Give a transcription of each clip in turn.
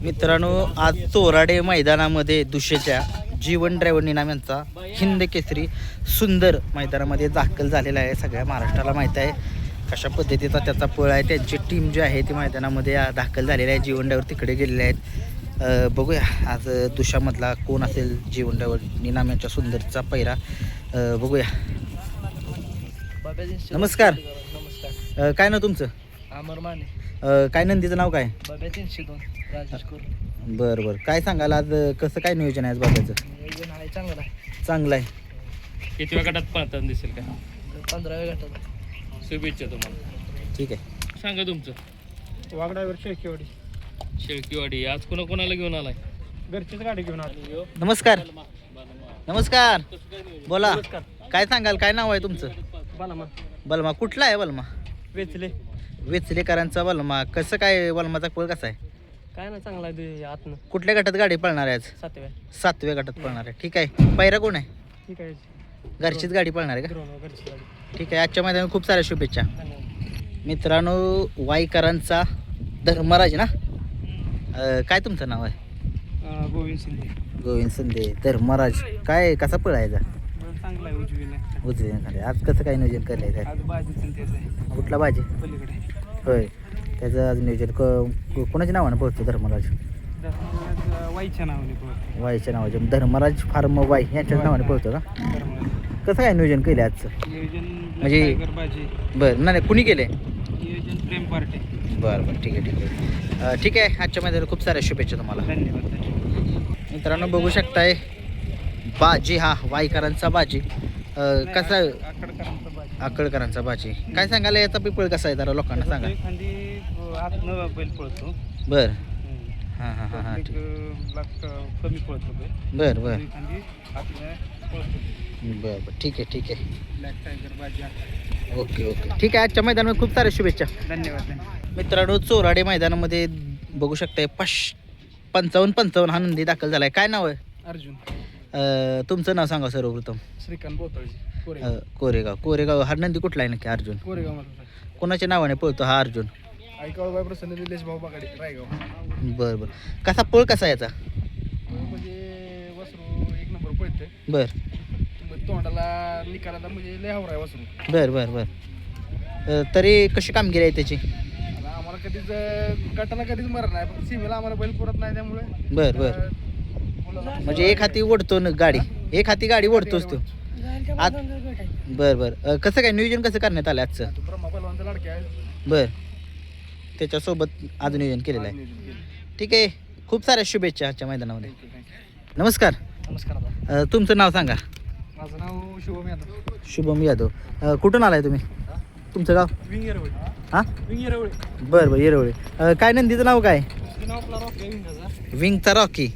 मित्रांनो, आज चोराडे मैदानामध्ये दुशेच्या जीवन ड्रायव्हर निनाम यांचा हिंद केसरी सुंदर मैदानामध्ये दाखल झालेला आहे. सगळ्या महाराष्ट्राला माहीत आहे कशा पद्धतीचा त्याचा पळ आहे. त्यांची टीम जी आहे ती मैदानामध्ये दाखल झालेली आहे. जीवन ड्रायव्हर तिकडे गेलेले आहेत. बघूया आज दुशामधला कोण असेल जीवन ड्रायव्हर निनाम यांच्या सुंदरचा पहिरा. बघूया. नमस्कार. नमस्कार. काय नाव तुमचं? अमर माने. काय नंदीचं नाव काय? बाब्या 302 राजेश कोर. बरं बरं. काय सांगाल आज कसं काय नियोजन आहे आज बाबाचं? नियोजन आहे चांगलं आहे. चांगलं आहे. किती वेळ गटात पळताना दिसेल का? 15व्या गटात. शुभेच्छा तुम्हाला. ठीक आहे. सांगा तुमचं. वागडावर शेळकेवाडी. शेळकीवाडी. आज कोणाला घेऊन आलाय? घरचीच गाडी घेऊन आलो. नमस्कार. नमस्कार. बोला. काय सांगाल? काय नाव आहे तुमचं? बालामा. बलमा. कुठला आहे बलमा? वेचले. वेचलेकरांचा बलमा. कसं काय बलमाचा पळ कसा आहे? काय ना चांगला आहे आतनं. कुठल्या गटात गाडी पळणार आहे आज? 7व्या. 7व्या गटात पळणार आहे. ठीक आहे. पैरा कोण आहे? ठीक आहे. घरचीच गाडी पळणार आहे का? घरची गाडी. ठीक आहे. आजच्या मैदानात खूप साऱ्या शुभेच्छा. धन्यवाद. मित्रांनो, वाईकरांचा धर्मराज ना, काय तुमचं नाव आहे? गोविंद शिंदे. गोविंद संदे. धर्मराज. काय कसा पळायचा? चांगला आहे उजवीने. उजवीने. आज कसं काय नियोजन केलंय? आज बाजूचं तेच आहे कुठला भाजी? पलीकडे. होय. त्याचं आज नियोजन कोणाच्या नावानं पळतो धर्मराज? वाईच्या नावाने पळतो. वाईच्या नावाचे धर्मराज फार्म वाई यांच्याच नावाने पळतो का? कसं काय नियोजन केलं आजचं? नियोजन म्हणजे बाजी. बरं. नाही कुणी केलंय? नियोजन प्रेम पार्टी. बरं बरं. ठीक आहे ठीक आहे. ठीक आहे. आजच्या मध्ये खूप साऱ्या शुभेच्छा तुम्हाला. धन्यवाद. मित्रांनो, बघू शकताय बाजी हा वाईकरांचा बाजी. कसा आकडकरांचा बाजी. आकडकरांचा बाजी. काय सांगायला याचा पिपळ कसा आहे जरा लोकांना सांगा. एखादी आतनं बैल पळतो. बरं. हां हां हां हां. एक लाख कमी पळतो बैल. बरं बरं एखादी आतनं पळतो. बरं बरं. ठीक आहे ठीक आहे. ब्लॅक टायगर बाजी आहे. Okay okay. ठीक आहे. आजच्या मैदानामध्ये खूप साऱ्या शुभेच्छा. धन्यवाद. मित्रांनो, चोराडे मैदानामध्ये बघू शकताय 55 हा नंदी दाखल झालाय. काय नाव आहे? अर्जुन. तुमचं नाव सांगा सर्वप्रथम. श्रीकांत बोतळजी. कोरेगाव. कोरेगाव हा नंदी कुठला आहे नक्की? अर्जुन. कोरेगाव मध्ये. कोणाच्या नावाने पळतो हा अर्जुन? ऐकावळबाई प्रसन्न निलेश भाऊ बागाडी रायगाव. बरं बरं. कसा पळ कसा याचा? म्हणजे वसरू एक नंबर पळते. बरं तोंडाला निकालाला म्हणजे लय हवरा आहे वसरू. बरं बरं बरं. तरी कशी कामगिरी आहे त्याची? आता आम्हाला कधीच गटाला कधीच मरण नाही, पण सीमेला आम्हाला बैल पुरत नाही त्यामुळे. बरं बरं. म्हणजे एक हाती ओढतो ना गाडी, एक हाती गाडी ओढतोच तो. आत बरं बरं. कसं काय नियोजन कसं करण्यात आलं आजचं? ब्रह्मा पहलवानचा लाडके आहे. बरं. त्याच्यासोबत आज नियोजन केलेलं आहे. ठीक आहे. खूप साऱ्या शुभेच्छा आजच्या मैदानामध्ये. नमस्कार. नमस्कार दादा. तुमचं नाव सांगा. माझं नाव शुभम यादव. शुभम यादव. कुठून आलाय तुम्ही? तुमचं गाव? विंग येरवळे. हां. विंग येरवळे. बरं बरं. येरवळे. काय नंदीचं नाव काय? नाव आपला रॉक आहे विंगाचा. विंगचा रॉकी.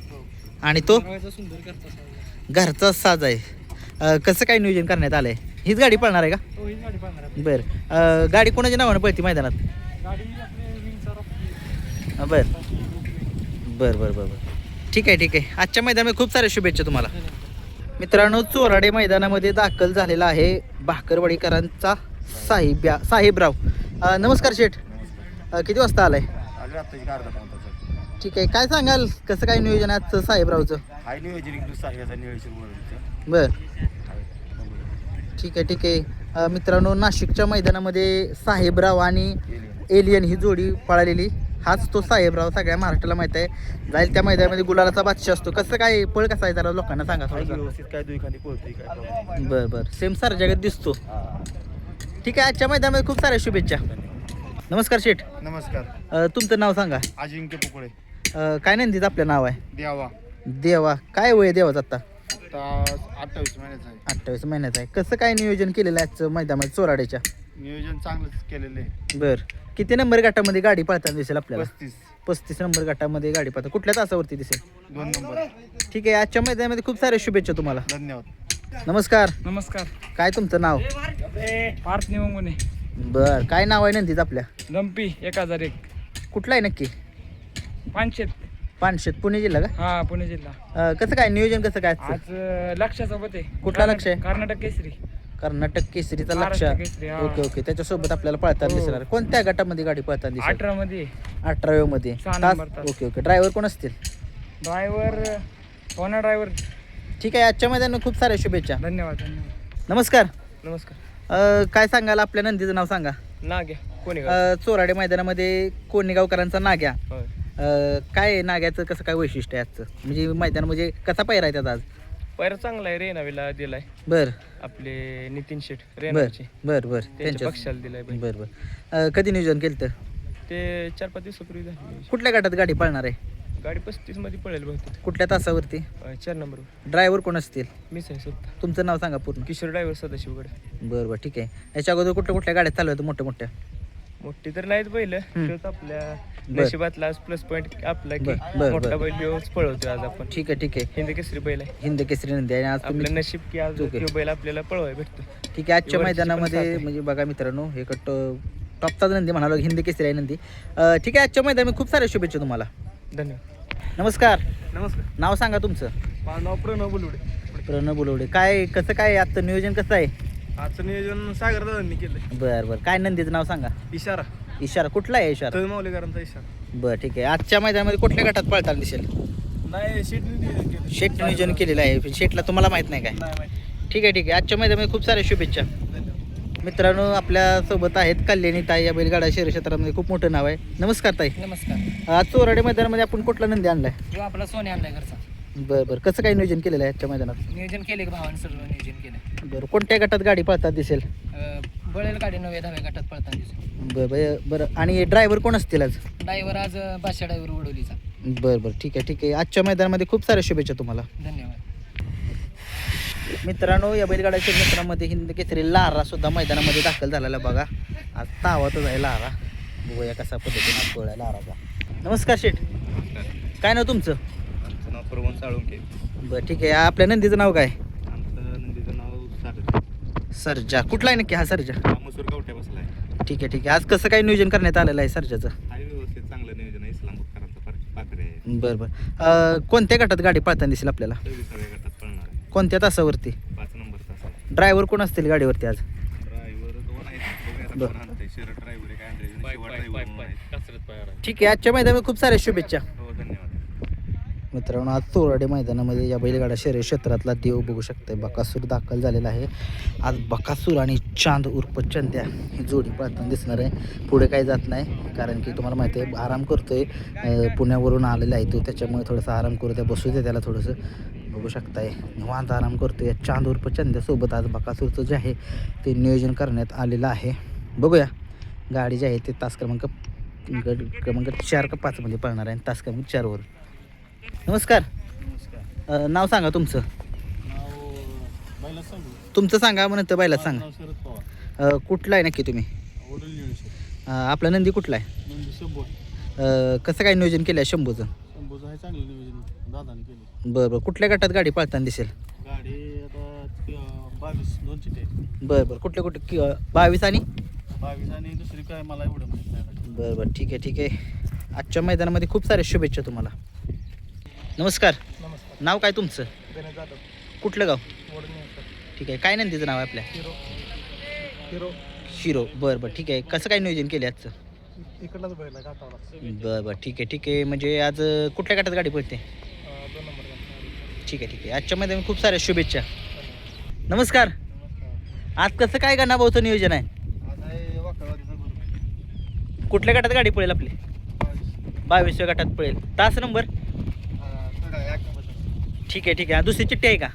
आणि तो सुंदर करता. घरचा साज आहे. कसं काय नियोजन करण्यात आलं आहे? हीच गाडी पळणार आहे का? हो, ही गाडी पाहणार आहे. बरं. गाडी कोणाच्या नावानं पळते मैदानात? गाडी आपले विंगचा रॉक. बरं बरं बरं बरं. ठीक आहे ठीक आहे. आजच्या मैदानामध्ये खूप साऱ्या शुभेच्छा तुम्हाला. मित्रांनो, चोराडे मैदानामध्ये दाखल झालेला आहे भाकरवाडीकरांचा साहेबराव. नमस्कार शेठ. किती वाजता आलाय? ठीक आहे. काय सांगाल कसं काय नियोजन आहे आजचं साहेबरावचं? बर. ठीक आहे ठीक आहे. मित्रांनो, नाशिकच्या मैदानामध्ये साहेबराव आणि एलियन ही जोडी पळालेली. हाच तो साहेबराव. सगळ्या महाराष्ट्राला माहित आहे. जाईल त्या मैदानामध्ये गुलालाचा बादशाह असतो. कसं काय पळ कसा आहे जरा लोकांना सांगा थोडंसं. बरं बरं. सेम सार जगात दिसतो. ठीक आहे. आजच्या मैदानामध्ये खूप साऱ्या शुभेच्छा. नमस्कार शेठ. नमस्कार. तुमचं नाव सांगा. अजिंक्य पुकळे. काय नंदीचं आपलं नाव आहे? द्यावा. देवा. काय वय आहे देवाचं आता? आता 28 महिन्याचा आहे. 28 महिन्याचं आहे. कसं काय नियोजन केलेलं आहे आजचं मैदानामध्ये चोराड्याच्या? नियोजन चांगलंच केलेलं आहे. बरं. किती नंबर गटामध्ये गाडी पळताना दिसेल आपल्याला? 35 नंबर गटामध्ये गाडी पळता. कुठल्या तासावरती दिसेल? 2 नंबर. ठीक आहे. आजच्या मैदानामध्ये खूप साऱ्या शुभेच्छा तुम्हाला. धन्यवाद. नमस्कार. नमस्कार. काय तुमचं नाव? पार्थ निवंगुने. बरं. काय नाव आहे नंदीचं आपल्या? लंपी 1001. कुठला आहे नक्की? पानशेत पुणे जिल्हा का? हा, पुणे जिल्हा. कसं काय नियोजन कसं काय आजचं? आज लक्षासोबत आहे. कुठला लक्ष आहे? कर्नाटक केसरी. कर्नाटक केसरीचा लक्ष. महाराष्ट्र केसरी, हा. ओके ओके, त्याच्यासोबत आपल्याला पळताना हो. दिसणार. कोणत्या गटामध्ये गाडी पळताना दिसेल? 18 मध्ये 18व्या मध्ये. 6 तास. नंबर तास. ओके ओके, ड्रायव्हर कोण असतील? ड्रायव्हर कोणा ड्रायव्हर. ठीक आहे, आजच्या मैदानात खूप साऱ्या शुभेच्छा. धन्यवाद धन्यवाद. नमस्कार. नमस्कार. काय सांगाल आपल्या नंदीचं नाव सांगा? नाग्या कोणी चोराडे मैदानामध्ये कोणेगावकरांचा नाग्या. होय. काय आहे नाग्याचं, कसं काय वैशिष्ट्य आहे आजचं, म्हणजे मैदान म्हणजे कसा पायरा आहे त्याचा आज? पैर चांगला आहे, रेनावीला दिलाय. बर आपले नितीन शेठ बर रेनाचे बर बर त्यांच्या त्यांच्या पक्षाला दिलाय बैल. बर बर. कधी नियोजन केलं तर? ते 4-5 दिवसापूर्वी झाली. कुठल्या गटात गाडी पळणार आहे? गाडी 35 मध्ये पळेल बहुतेक. कुठल्या तासावरती? 4 नंबरवर. ड्रायव्हर कोण असतील? मीच आहे स्वतः. तुमचं नाव सांगा पूर्ण. किशोर ड्रायव्हर सदाशिवगड. बरं बरं, ठीक आहे. याच्या अगोदर कुठल्या गाड्या चालू आहेत मोठ्या मोठ्या? मोठी तर नाहीत बैल, हम्म. तोच आपल्या बर. नशिबातला प्लस पॉईंट आपला की बर, बर, मोठा बर. बैल ह्योच पळवतोय आज आपण. ठीक आहे ठीक आहे. हिंद केसरी बैल आहे. हिंद केसरी नंदी आहे आणि आज तुम्ही आपलं नशीब की आज ओके. ह्यो बैल आपल्याला पळवाय भेटतो. ठीक आहे. आजच्या वरची पण मैदानामध्ये साथ आहे. म्हणजे बघा मित्रांनो, हे टॉपचाच नंदी म्हणालो, हिंद केसरी आहे नंदी. ठीक आहे, आजच्या मैदानामध्ये खूप साऱ्या शुभेच्छा तुम्हाला. धन्यवाद. नमस्कार. नमस्कार. नाव सांगा तुमचं? माझं नाव प्रणव बुलवडे. प्रणव बोलवडे. काय कसं काय आजचं नियोजन कसं आहे? आजचं नियोजन सागर दादांनी केलंय. बरं बरं, काय नंदीचं नाव सांगा? इशारा इशारा कुठला आहे इशारा? तळमावलेकरांचा इशारा. बरं ठीक आहे. आजच्या मैदानामध्ये कुठल्या गटात पळताना दिसेल? नाही शेटने नियोजन केलं. शेट नियोजन केलेलं आहे. शेटला तुम्हाला माहित नाही काय? नाही माहिती. ठीक आहे ठीक आहे. आजच्या मैदानामध्ये खूप साऱ्या शुभेच्छा. मित्रांनो, आपल्या सोबत आहेत कल्याणी ताई. या बैलगाडा शहर क्षेत्रामध्ये खूप मोठं नाव आहे. नमस्कार ताई. नमस्कार. आज चोराडे मैदानामध्ये आपण कुठला नंदी आणलाय? जो आपला सोने आणलाय घरचा. बरं बरं, कसं काय नियोजन केलेलं आहे आजच्या मैदानात? नियोजन केले भावानं सर्व नियोजन केलं. बरं, कोणत्या गटात गाडी पळतात दिसेल? बळेल गाडी 9-10 गटात पळताना दिसेल. बरं बरं बरं. आणि ड्रायव्हर कोण असतील आज? ड्रायव्हर आज बादशा ड्रायव्हर वडोलीचा. बरं बरं, ठीक आहे ठीक आहे. आजच्या मैदानामध्ये खूप साऱ्या शुभेच्छा तुम्हाला. धन्यवाद. मित्रांनो, या बैलगाडा क्षेत्रामध्ये हिंद केसरी लारा सुद्धा मैदानामध्ये दाखल झालेला बघा. आज तावातच आहे लारा. बघूया कसा पद्धतीने आज पळाय लाराचा. नमस्कार शेठ. काय नाव तुमचं? आमचं नाव प्रवण साळुंके. बरं ठीक आहे. आपल्या नंदीचं नाव काय? आमचं नंदीचं नाव सारजा. सर्जा. कुठला आहे नक्की हा सर्जा? हा मसूर गावठ्या बसला आहे. ठीक आहे ठीक आहे. आज कसं काय नियोजन करण्यात आलेलं आहे सर्जाचं? आहे व्यवस्थित चांगलं नियोजन आहे. इस्लामपूरकरांचा पाकरे आहे. बरं बरं. कोणत्या गटात गाडी पळताना दिसेल आपल्याला? 26व्या गटात पळणार आहे. कोणत्या तासावरती? 5 नंबर तास आहे. ड्रायव्हर कोण असतील गाडीवरती आज? ड्रायव्हर 2 आहेत. बरं. कोण आणतंय? शरद ड्रायव्हर आहे, काय आणतंय? पाय शिवा पाय ड्रायव्हर पाय म्हणून पाय आहे. कसरत पायावर आहे. ठीक आहे. आजच्या मैदानामध्ये खूप साऱ्या शुभेच्छा. हो धन्यवाद. मित्रांनो, आज चोराडे मैदानामध्ये या बैलगाडा शर्यत क्षेत्रातला देव बघू शकताय. बकासूर दाखल झालेला आहे. आज बकासूर आणि चांद उर्फ चंद्या ही जोडी पळताना दिसणार आहे. पुढे काही जात नाही, कारण की तुम्हाला माहिती आहे आराम करतोय. पुण्यावरून आलेला आहे तो, त्याच्यामुळे थोडासा आराम करू द्या, बसू द्या त्याला थोडंसं. बघू शकताय निवांत आराम करतोय. चांद उर्फ चंद्यासोबत आज बकासूरचं जे आहे ते नियोजन करण्यात आलेलं आहे. बघूया गाडी जी आहे ते तास क्रमांक 4 का 5 मध्ये पळणार आहे. तास क्रमांक 4 वर. नमस्कार. नाव सांगा तुमचं? तुमचं सांगा म्हणत बैला सांगा. कुठला आहे नक्की तुम्ही? आपला नंदी कुठला आहे? कसं काय नियोजन केलं आहे शंभूचं? बरं बरं. कुठल्या गटात गाडी पळताना दिसेल? गाडी आता 22 चिठ्ठ्या. बरं बरं. कुठल्या 22 आणि 22 आणि दुसरी काय मला एवढं माहित नाही. बरं बरं, ठीक आहे ठीक आहे. आजच्या मैदानामध्ये खूप साऱ्या शुभेच्छा तुम्हाला. नमस्कार. नमस्कार. नाव काय तुमचं? गणेश जाधव. कुठलं गाव? वडणी. ठीक आहे. काय नंदीचं नाव आहे आपल्या? हिरो. शिरो. बरं बरं, ठीक आहे. कसं काय नियोजन केलं आजचं? इकडलाच बैल आहे घाटावला. बरं बरं, ठीक आहे ठीक आहे. म्हणजे आज कुठल्या गटात गाडी पळते? 2 नंबर. ठीक आहे ठीक आहे. आजच्या मध्ये खूप साऱ्या शुभेच्छा. नमस्कार. आज कसं काय गणाभाऊचं नियोजन आहे? आज आहे वाकळवाडीचा गुरु. कुठल्या गटात गाडी पळेल आपली? 22व्या गटात पळेल. तास नंबर? ठीक आहे ठीक आहे. दुसरी चिठ्ठी आहे का?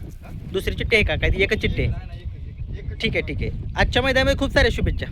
दुसरी चिठ्ठी आहे का? काय एकच चिठ्ठी आहे? ठीक आहे ठीक आहे. आजच्या मैदानामध्ये खूप साऱ्या शुभेच्छा.